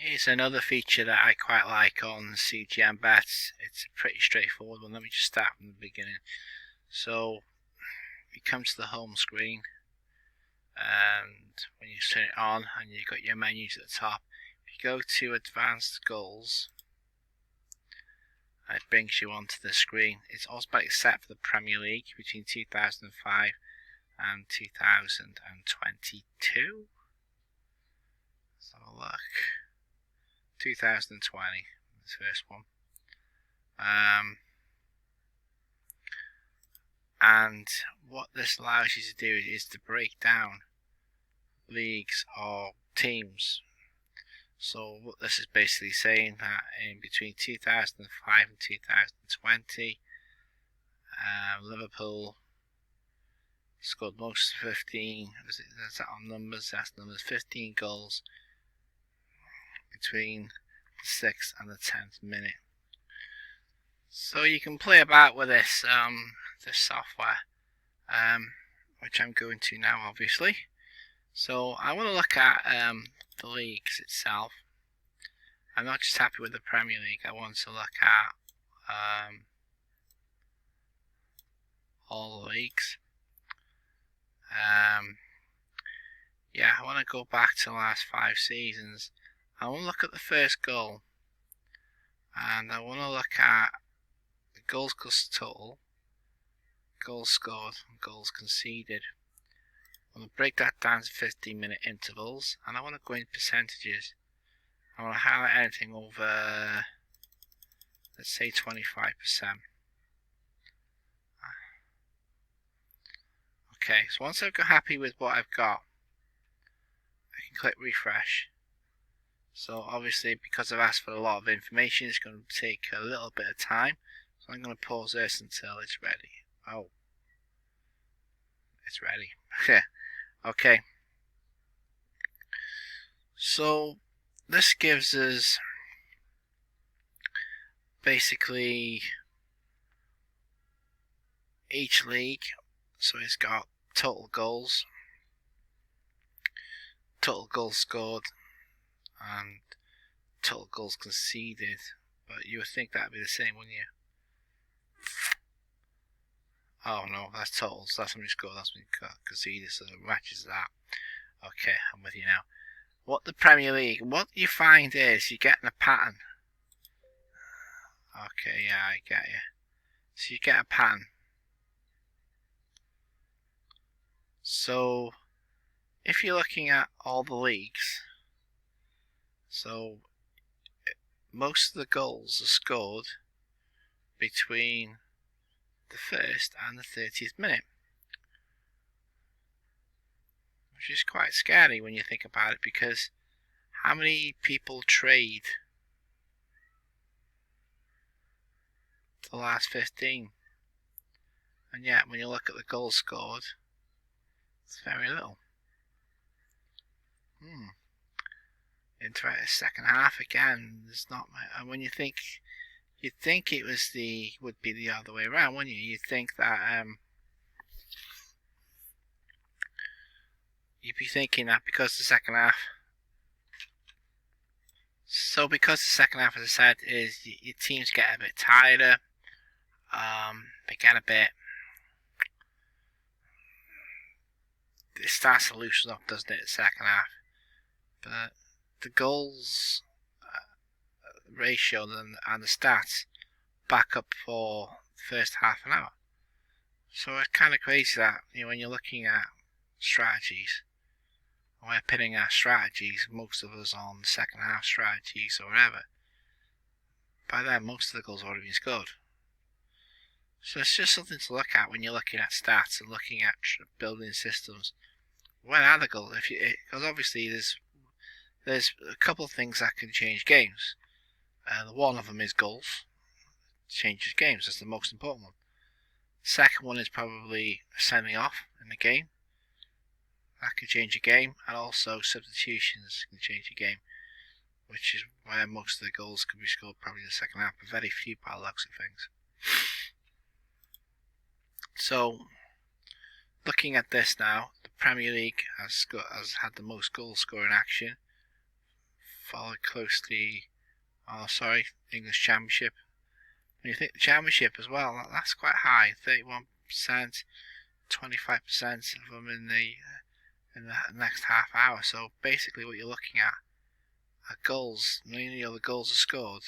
Here's another feature that I quite like on CGM BETS. It's a pretty straightforward one. Let me just start from the beginning. So you come to the home screen, and when you turn it on and you've got your menus at the top, if you go to advanced goals, it brings you onto the screen. It's automatically set for the Premier League between 2005 and 2022. Let's have a look. 2020, this first one. And what this allows you to do is to break down leagues or teams. So what this is basically saying that in between 2005 and 2020, Liverpool scored most 15. That's that on numbers. That's numbers 15 goals between the 6th and the 10th minute. So you can play about with this this software, which I'm going to now, obviously. So I want to look at the leagues itself. I'm not just happy with the Premier League. I want to look at all the leagues. Yeah, I want to go back to the last 5 seasons. I want to look at the first goal, and I want to look at the goals total, goals scored, and goals conceded. I want to break that down to 15-minute intervals, and I want to go in percentages. I want to highlight anything over, let's say, 25%. Okay, so once I've got happy with what I've got, I can click refresh. So obviously, because I've asked for a lot of information, it's going to take a little bit of time. So I'm going to pause this until it's ready. Oh, it's ready. Okay. So this gives us basically each league. So it's got total goals scored, and total goals conceded, but you would think that'd be the same, wouldn't you? Oh no, that's totals. That's when you scored, that's when you conceded, so it matches that. Okay, I'm with you now. What the Premier League, what you find is you're getting a pattern. Okay, yeah, I get you. So you get a pattern. So if you're looking at all the leagues, so most of the goals are scored between the 1st and the 30th minute, which is quite scary when you think about it, because how many people trade the last 15? And yet when you look at the goals scored, it's very little. Into the second half again, there's not much. And when you'd think it would be the other way around, wouldn't you? You'd think that you'd be thinking that because the second half. So because the second half, as I said, is your teams get a bit tireder. They get a bit. It starts to loosen up, doesn't it? The second half, but the goals ratio and the stats back up for the first half an hour. So it's kind of crazy that, you know, when you're looking at strategies, we're pitting our strategies, most of us on second half strategies or whatever. By then, most of the goals have already been scored. So it's just something to look at when you're looking at stats and looking at building systems. When are the goals? Because obviously there's a couple of things that can change games. One of them is goals. Changes games. That's the most important one. The second one is probably sending off in the game. That can change a game, and also substitutions can change a game, which is where most of the goals can be scored probably in the second half, but very few by the looks of things. So, looking at this now, the Premier League has had the most goal scoring action followed closely. Oh, sorry, English Championship. When you think the Championship as well, that's quite high. 31%, 25% of them in the next half hour. So basically, what you're looking at are goals. Many of the goals are scored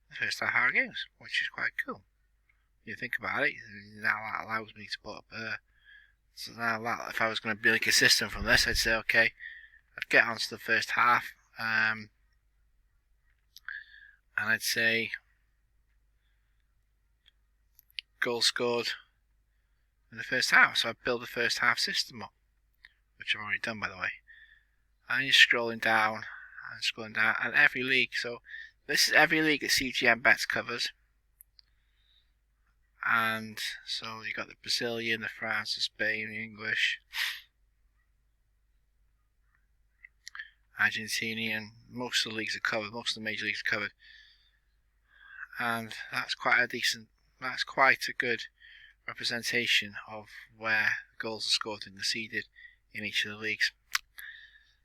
in the first half hour games, which is quite cool. You think about it, now that allows me to put up so now that, if I was going to build a system from this, I'd say okay, I'd get onto the first half, and I'd say goals scored in the first half. So I'd build the first half system up, which I've already done by the way. And you're scrolling down and scrolling down, and every league. So this is every league that CGM BETS covers. And so you got the Brazilian, the France, the Spain, the English, Argentinian. Most of the leagues are covered. Most of the major leagues are covered, and that's quite a good representation of where goals are scored and conceded in each of the leagues.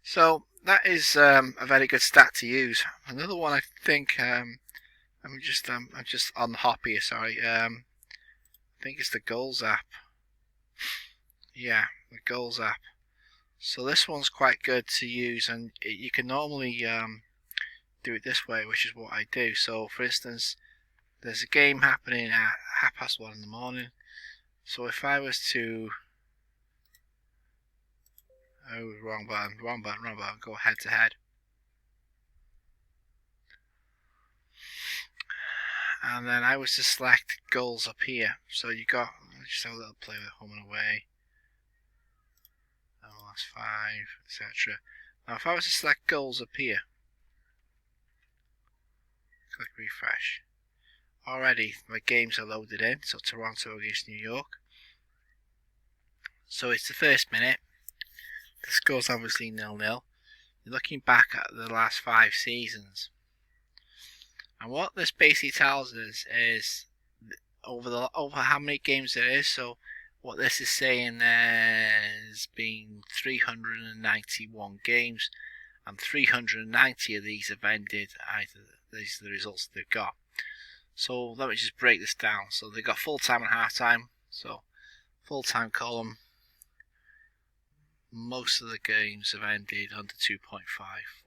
So that is a very good stat to use. Another one I think I'm just on the hop here. Sorry. I think it's the goals app. Yeah, the goals app. So this one's quite good to use, and you can normally do it this way, which is what I do. So for instance, there's a game happening at 1:30 in the morning. So if I was to wrong button, go head to head. And then I was to select goals up here. So you got, let's just have a little play with home and away. Last 5, etc. Now if I was to select goals up here, click refresh. Already my games are loaded in. So Toronto against New York. So it's the first minute. The score's obviously 0-0. You're looking back at the last 5 seasons. And what this basically tells us is over how many games there is. So what this is saying, there's been 391 games, and 390 of these have ended. These are the results they've got. So let me just break this down. So they've got full time and half time. So full time column, most of the games have ended under 2.5,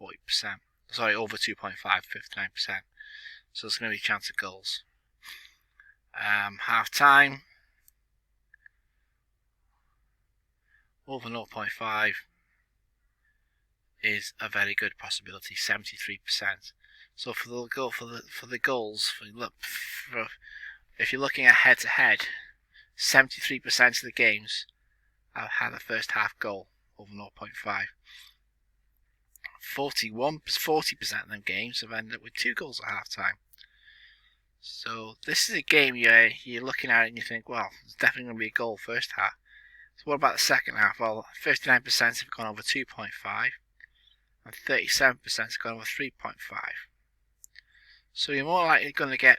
40%. Sorry, over 2.5, 59%. So there's going to be a chance of goals. Half time, over 0.5 is a very good possibility, 73%. So for the goals, if you're looking at head to head, 73% of the games have had a first half goal over 0.5. 40% of them games have ended up with 2 goals at half time. So this is a game you're looking at it and you think, well, there's definitely going to be a goal first half. So what about the second half? Well, 59% have gone over 2.5 and 37% have gone over 3.5. So you're more likely going to get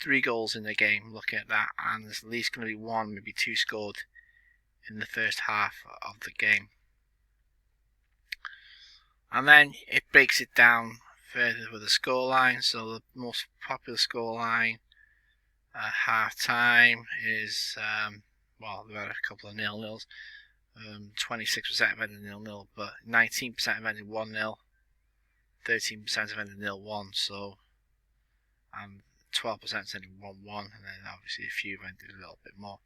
3 goals in the game looking at that, and there's at least going to be 1, maybe 2 scored in the first half of the game. And then it breaks it down further with the scoreline. So the most popular scoreline at half time is, well, they've had a couple of 0-0s. 26% have ended 0-0, but 19% have ended 1-0, 13% have ended 0-1, so, and 12% have ended 1-1, and then obviously a few have ended a little bit more.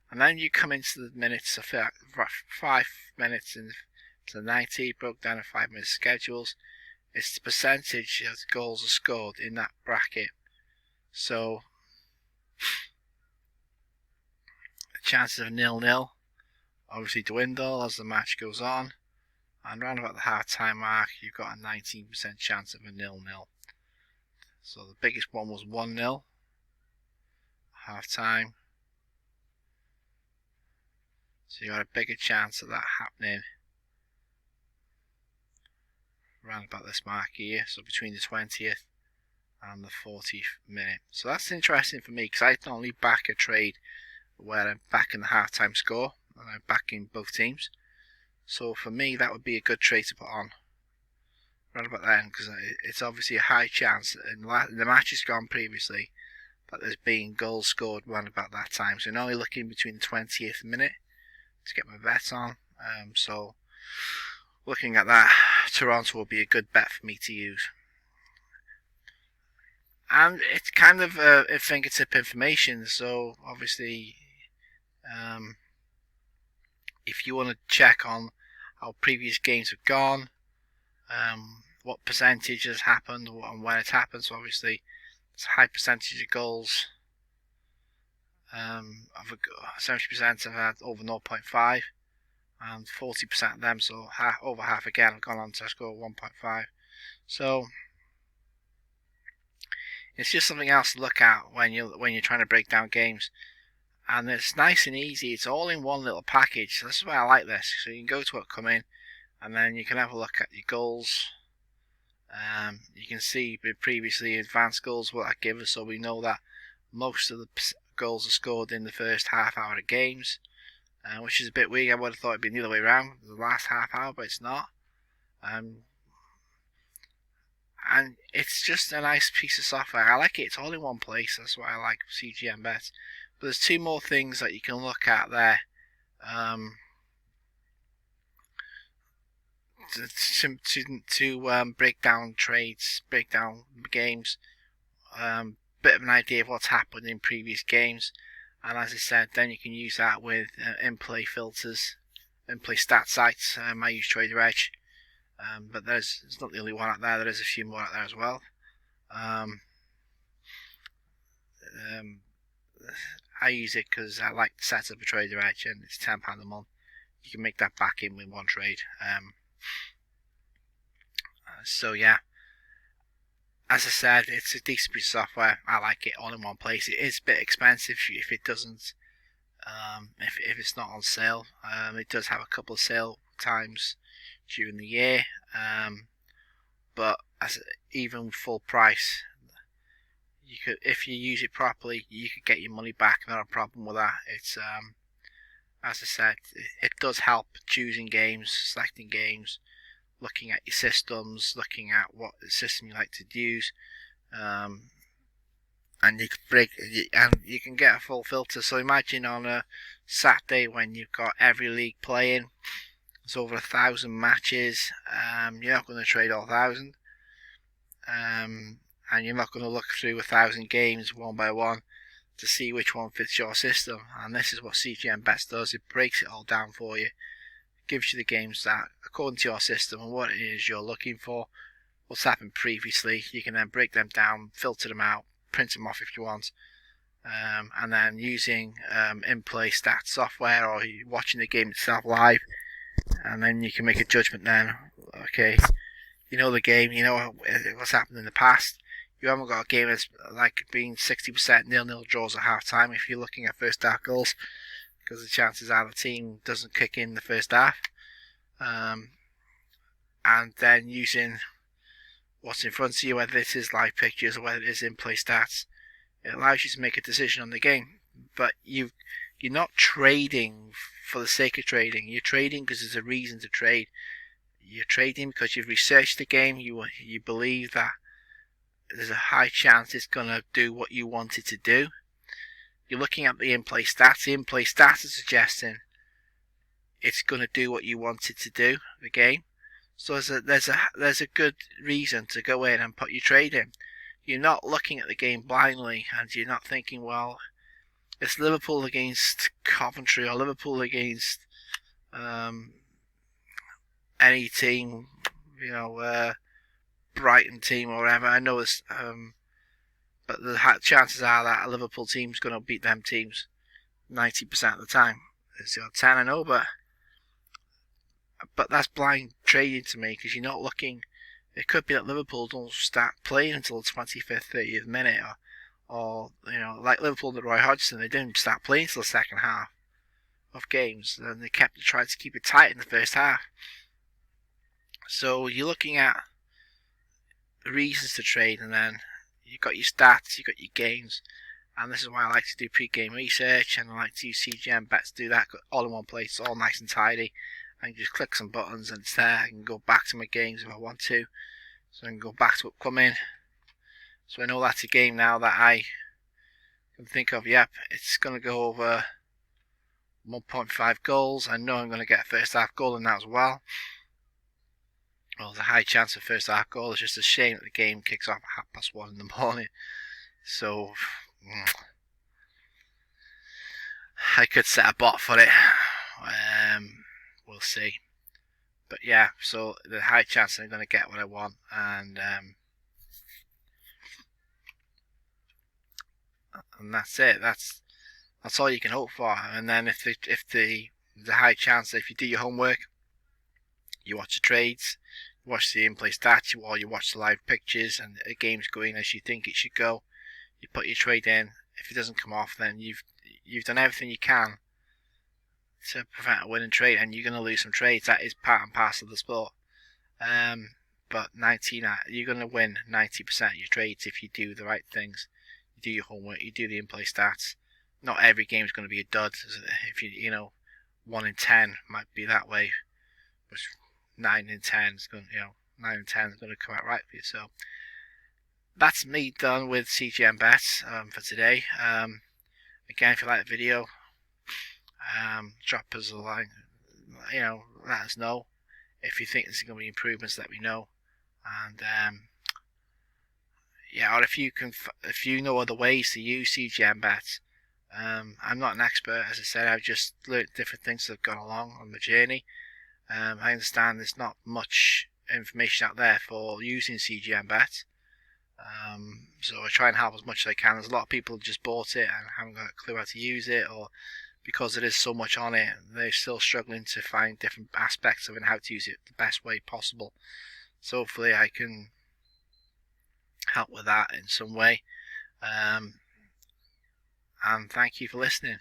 And then you come into the minutes, so 5 minutes into 90, broke down in 5 minute schedules. It's the percentage of goals are scored in that bracket. So the chances of 0-0 obviously dwindle as the match goes on, and around about the half time mark you've got a 19% chance of a 0-0. So the biggest one was 1-0 half time. So you got a bigger chance of that happening around about this mark here, so between the 20th and the 40th minute. So that's interesting for me because I don't only back a trade where I'm backing the half-time score and I'm backing both teams. So for me that would be a good trade to put on, right about then, because it's obviously a high chance in the matches gone previously that there's been goals scored around about that time. So I'm only looking between the 20th minute to get my bets on. So looking at that, Toronto will be a good bet for me to use. And it's kind of a fingertip information, so obviously if you want to check on how previous games have gone, what percentage has happened and when it's happened, so obviously it's a high percentage of goals. 70% have had over 0.5 and 40% of them, so over half again, have gone on to score 1.5. So it's just something else to look at when you're trying to break down games, and it's nice and easy. It's all in one little package. So this is why I like this. So you can go to it, come in, and then you can have a look at your goals. You can see previously advanced goals what that gives us, so we know that most of the goals are scored in the first half hour of games, which is a bit weird. I would have thought it'd be the other way around, the last half hour, but it's not. And it's just a nice piece of software. I like it. It's all in one place. That's why I like CGM BETS. But there's two more things that you can look at there. To break down trades, break down games, bit of an idea of what's happened in previous games, and as I said, then you can use that with in-play filters, in-play stat sites. I use Trader Edge, but it's not the only one out there. There is a few more out there as well. I use it because I like to set up a Trader Edge, and it's £10 a month. You can make that back in with one trade. So yeah, as I said, it's a decent piece of software. I like it all in one place. It is a bit expensive if it doesn't, if it's not on sale. It does have a couple of sale times during the year, but even full price, you could, if you use it properly, you could get your money back. Not a problem with that. It's as I said, it does help choosing games, selecting games, looking at your systems, looking at what system you like to use, and you can get a full filter. So imagine on a Saturday when you've got every league playing, it's over 1,000 matches. You're not going to trade all 1,000, and you're not going to look through 1,000 games one by one to see which one fits your system. And this is what CGM BETS does. It breaks it all down for you, gives you the games that according to your system and what it is you're looking for, what's happened previously. You can then break them down, filter them out, print them off if you want, and then using in-play stats software, or watching the game itself live, and then you can make a judgment then. Okay, you know the game, you know what's happened in the past. You haven't got a game that's like being 60% 0-0 draws at half time if you're looking at first half goals, because the chances are the team doesn't kick in the first half. And then using what's in front of you, whether it is live pictures or whether it is in-play stats, it allows you to make a decision on the game. But you're not trading for the sake of trading. You're trading because there's a reason to trade. You're trading because you've researched the game. You believe that there's a high chance it's going to do what you want it to do. You're looking at the in-play stats. The in-play stats are suggesting it's going to do what you want it to do, the game. So there's a good reason to go in and put your trade in. You're not looking at the game blindly, and you're not thinking, well, it's Liverpool against Coventry or Liverpool against any team, Brighton team or whatever. I know this, but the chances are that a Liverpool team's going to beat them teams 90% of the time. It's 10 I know, but that's blind trading to me, because you're not looking. It could be that Liverpool don't start playing until the 25th, 30th minute, or like Liverpool under Roy Hodgson, they didn't start playing until the second half of games, and they tried to keep it tight in the first half. So you're looking at reasons to trade, and then you've got your stats, you've got your games, and this is why I like to do pre-game research, and I like to use CGM BETS to do that all in one place, all nice and tidy. I can just click some buttons and it's there. I can go back to my games if I want to. So I can go back to upcoming. So I know that's a game now that I can think of. Yep, it's going to go over 1.5 goals. I know I'm going to get a first half goal in that as well. Well, there's a high chance of first half goal. It's just a shame that the game kicks off at 1:30 in the morning. So I could set a bot for it. We'll see. But yeah, so there's a high chance I'm going to get what I want, and that's it. That's all you can hope for. And then if there's a high chance that if you do your homework, you watch the trades, you watch the in-play stats, or you watch the live pictures, and the game's going as you think it should go, you put your trade in. If it doesn't come off, then you've done everything you can to prevent a winning trade, and you're going to lose some trades. That is part and parcel of the sport. But you're going to win 90% of your trades if you do the right things. You do your homework, you do the in-play stats. Not every game is going to be a dud. If you 1 in 10 might be that way, but 9 in 10 is going 9 in 10 is going to come out right for you. So that's me done with CGM BETS for today. Again, if you like the video, drop us a line. Let us know if you think there's going to be improvements. Let me know, and or if you know other ways to use CGM BETS. I'm not an expert, as I said. I've just learned different things that have gone along on my journey. I understand there's not much information out there for using CGM BETS. So I try and help as much as I can. There's a lot of people who just bought it and haven't got a clue how to use it, or because there is so much on it, they're still struggling to find different aspects of it and how to use it the best way possible. So hopefully I can help with that in some way. And thank you for listening.